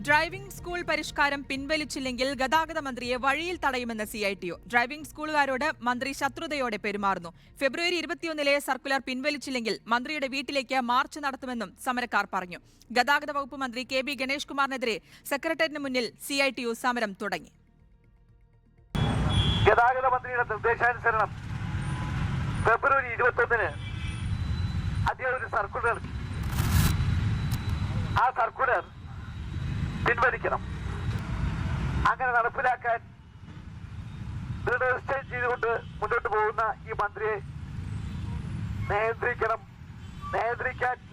Driving school പരിഷ്കാരം പിൻവലിച്ചില്ലെങ്കിൽ ഗതാഗത മന്ത്രിയെ വഴിയിൽ തടയുമെന്ന് CITU. ഡ്രൈവിംഗ് സ്കൂളുകാരോട് മന്ത്രി ശത്രുതയോടെ പെരുമാറുന്നു. ഫെബ്രുവരി 21 സർക്കുലർ പിൻവലിച്ചില്ലെങ്കിൽ മന്ത്രിയുടെ വീട്ടിലേക്ക് മാർച്ച് നടത്തുമെന്നും സമരക്കാർ പറഞ്ഞു. ഗതാഗത വകുപ്പ് മന്ത്രി KB ഗണേഷ് കുമാറിനെതിരെ സെക്രട്ടേറിയറ്റിന് മുന്നിൽ CITU സമരം തുടങ്ങി. ഗതാഗത മന്ത്രിയുടെ നിർദ്ദേശാനുസരണം ഫെബ്രുവരി 21 അദ്ദേഹം ഒരു സർക്കുലർ, ആ സർക്കുലർ പിൻവലിക്കണം. അങ്ങനെ നടപ്പിലാക്കാൻ ദൃഢനിശ്ചയം ചെയ്തുകൊണ്ട് മുന്നോട്ട് പോകുന്ന ഈ മന്ത്രിയെ നിയന്ത്രിക്കാൻ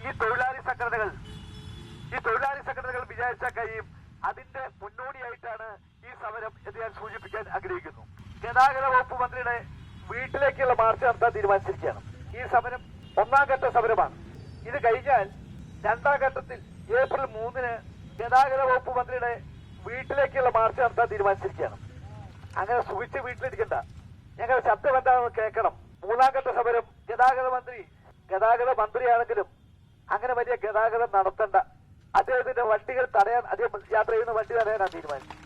ഈ തൊഴിലാളി സംഘടനകൾ വിചാരിച്ചാൽ കഴിയും. അതിന്റെ മുന്നോടിയായിട്ടാണ് ഈ സമരം എന്ന് ഞാൻ സൂചിപ്പിക്കാൻ ആഗ്രഹിക്കുന്നു. ഗതാഗത വകുപ്പ് മന്ത്രിയുടെ വീട്ടിലേക്കുള്ള മാർച്ച് നടത്താൻ തീരുമാനിച്ചിരിക്കുകയാണ്. ഈ സമരം 1ാം ഘട്ട സമരമാണ്. ഇത് കഴിഞ്ഞാൽ 2ാം ഘട്ടത്തിൽ ഏപ്രിൽ 3 ഗതാഗത വകുപ്പ് മന്ത്രിയുടെ വീട്ടിലേക്കുള്ള മാർച്ച് നടത്താൻ തീരുമാനിച്ചിരിക്കുകയാണ്. അങ്ങനെ സുഖിച്ച് വീട്ടിലിരിക്കണ്ട, ഞങ്ങളുടെ ശബ്ദം എന്താണെന്ന് കേൾക്കണം. 3ാം ഘട്ട സമരം ഗതാഗത മന്ത്രിയാണെങ്കിലും അങ്ങനെ വലിയ ഗതാഗതം നടത്തണ്ട, അദ്ദേഹത്തിന്റെ വണ്ടികൾ തടയാൻ, അദ്ദേഹം യാത്ര ചെയ്യുന്ന വണ്ടി തടയാനാണ് തീരുമാനിച്ചത്.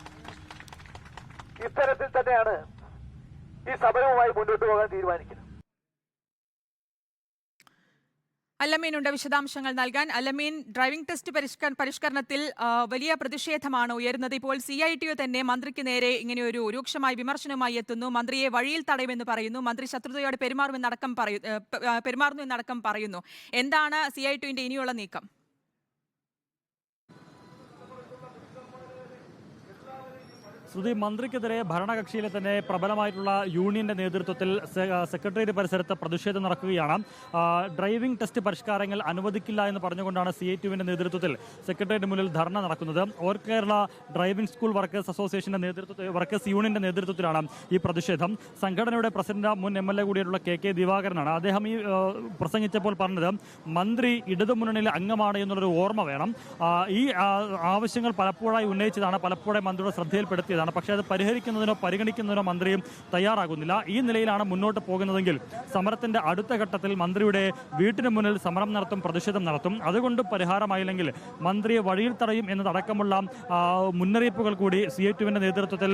ഇത്തരത്തിൽ തന്നെയാണ് ഈ സമരവുമായി മുന്നോട്ട് പോകാൻ തീരുമാനിക്കുന്നത്. അല്ലമീനുണ്ട് വിശദാംശങ്ങൾ നൽകാൻ. അല്ലമീൻ, ഡ്രൈവിംഗ് ടെസ്റ്റ് പരിഷ്കരണത്തിൽ വലിയ പ്രതിഷേധമാണ് ഉയരുന്നത്. ഇപ്പോൾ CITU തന്നെ മന്ത്രിക്ക് നേരെ ഇങ്ങനെ ഒരു രൂക്ഷമായ വിമർശനവുമായി എത്തുന്നു. മന്ത്രിയെ വഴിയിൽ തടയുമെന്ന് പറയുന്നു. മന്ത്രി ശത്രുതയോടെ പെരുമാറുന്നു എന്നടക്കം പറയുന്നു. എന്താണ് CITUവിന്റെ ഇനിയുള്ള നീക്കം? ശ്രുതി, മന്ത്രിക്കെതിരെ ഭരണകക്ഷിയിലെ തന്നെ പ്രബലമായിട്ടുള്ള യൂണിയന്റെ നേതൃത്വത്തിൽ സെക്രട്ടേറിയറ്റ് പരിസരത്ത് പ്രതിഷേധം നടക്കുകയാണ്. ഡ്രൈവിംഗ് ടെസ്റ്റ് പരിഷ്കാരങ്ങൾ അനുവദിക്കില്ല എന്ന് പറഞ്ഞുകൊണ്ടാണ് CITUവിന്റെ നേതൃത്വത്തിൽ സെക്രട്ടേറിയറ്റ് മുന്നിൽ ധർണ നടക്കുന്നത്. All Kerala driving school workers അസോസിയേഷന്റെ വർക്കേഴ്സ് യൂണിയന്റെ നേതൃത്വത്തിലാണ് ഈ പ്രതിഷേധം. സംഘടനയുടെ പ്രസിഡന്റ് മുൻ MLA കൂടിയായിട്ടുള്ള KK ദിവാകരനാണ്. അദ്ദേഹം ഈ പ്രസംഗിച്ചപ്പോൾ പറഞ്ഞത് മന്ത്രി ഇടതുമുന്നണിയിലെ അംഗമാണ് എന്നുള്ളൊരു ഓർമ്മ വേണം. ഈ ആവശ്യങ്ങൾ പലപ്പോഴായി ഉന്നയിച്ചതാണ്, പലപ്പോഴായി മന്ത്രിയുടെ ശ്രദ്ധയിൽപ്പെടുത്തിയതാണ്. പക്ഷേ അത് പരിഹരിക്കുന്നതിനോ പരിഗണിക്കുന്നതിനോ മന്ത്രിയും തയ്യാറാകുന്നില്ല. ഈ നിലയിലാണ് മുന്നോട്ട് പോകുന്നതെങ്കിൽ സമരത്തിന്റെ അടുത്ത ഘട്ടത്തിൽ മന്ത്രിയുടെ വീട്ടിന് മുന്നിൽ സമരം നടത്തും, പ്രതിഷേധം നടത്തും. അതുകൊണ്ട് പരിഹാരമായില്ലെങ്കിൽ മന്ത്രിയെ വഴിയിൽ തടയും എന്നതടക്കമുള്ള മുന്നറിയിപ്പുകൾ കൂടി CITUവിന്റെ നേതൃത്വത്തിൽ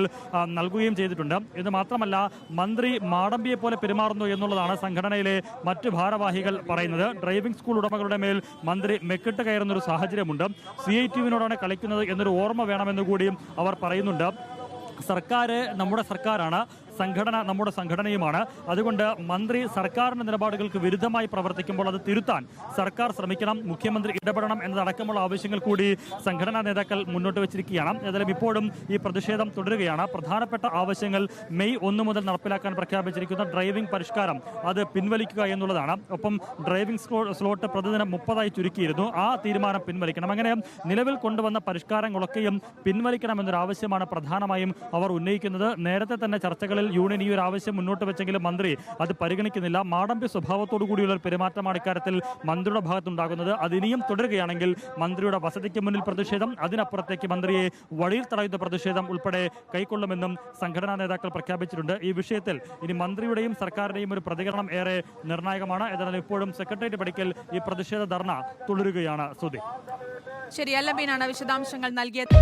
നൽകുകയും ചെയ്തിട്ടുണ്ട്. ഇത് മാത്രമല്ല, മന്ത്രി മാടമ്പിയെ പോലെ പെരുമാറുന്നു എന്നുള്ളതാണ് സംഘടനയിലെ മറ്റ് ഭാരവാഹികൾ പറയുന്നത്. ഡ്രൈവിംഗ് സ്കൂൾ ഉടമകളുടെ മേൽ മന്ത്രി മെക്കിട്ട് കയറുന്ന ഒരു സാഹചര്യമുണ്ട്. CITUവിനോടാണ് കളിക്കുന്നത് എന്നൊരു ഓർമ്മ വേണമെന്ന് കൂടിയും അവർ പറയുന്നുണ്ട്. സർക്കാർ നമ്മുടെ സർക്കാരാണ്, സംഘടന നമ്മുടെ സംഘടനയുമാണ്. അതുകൊണ്ട് മന്ത്രി സർക്കാരിന്റെ നിലപാടുകൾക്ക് വിരുദ്ധമായി പ്രവർത്തിക്കുമ്പോൾ അത് തിരുത്താൻ സർക്കാർ ശ്രമിക്കണം, മുഖ്യമന്ത്രി ഇടപെടണം എന്നതടക്കമുള്ള ആവശ്യങ്ങൾ കൂടി സംഘടനാ നേതാക്കൾ മുന്നോട്ട് വെച്ചിരിക്കുകയാണ്. ഏതായാലും ഇപ്പോഴും ഈ പ്രതിഷേധം തുടരുകയാണ്. പ്രധാനപ്പെട്ട ആവശ്യങ്ങൾ മെയ് 1 മുതൽ നടപ്പിലാക്കാൻ പ്രഖ്യാപിച്ചിരിക്കുന്ന ഡ്രൈവിംഗ് പരിഷ്കാരം അത് പിൻവലിക്കുക എന്നുള്ളതാണ്. ഒപ്പം ഡ്രൈവിംഗ് സ്ലോട്ട് പ്രതിദിനം 30 ചുരുക്കിയിരുന്നു. ആ തീരുമാനം പിൻവലിക്കണം. അങ്ങനെ നിലവിൽ കൊണ്ടുവന്ന പരിഷ്കാരങ്ങളൊക്കെയും പിൻവലിക്കണമെന്നൊരു ആവശ്യമാണ് പ്രധാനമായും അവർ ഉന്നയിക്കുന്നത്. നേരത്തെ തന്നെ ചർച്ചകളിൽ യൂണിയൻ ഈ ഒരു ആവശ്യം മുന്നോട്ട് വെച്ചെങ്കിലും മന്ത്രി അത് പരിഗണിക്കുന്നില്ല. മാടമ്പി സ്വഭാവത്തോടു കൂടിയുള്ള ഒരു പെരുമാറ്റമാണ് ഇക്കാര്യത്തിൽ മന്ത്രിയുടെ ഭാഗത്തുണ്ടാകുന്നത്. അതിനിയും തുടരുകയാണെങ്കിൽ മന്ത്രിയുടെ വസതിക്ക് മുന്നിൽ പ്രതിഷേധം, അതിനപ്പുറത്തേക്ക് മന്ത്രിയെ വഴിയിൽ തടയുന്ന പ്രതിഷേധം ഉൾപ്പെടെ കൈക്കൊള്ളുമെന്നും സംഘടനാ നേതാക്കൾ പ്രഖ്യാപിച്ചിട്ടുണ്ട്. ഈ വിഷയത്തിൽ ഇനി മന്ത്രിയുടെയും സർക്കാരിന്റെയും ഒരു പ്രതികരണം ഏറെ നിർണായകമാണ്. ഏതായാലും ഇപ്പോഴും സെക്രട്ടേറിയറ്റ് പടിക്കൽ ഈ പ്രതിഷേധ ധർണ തുടരുകയാണ്. സുധി, ശരി, അല്ലമീനാണ് വിശദാംശങ്ങൾ നൽകിയത്.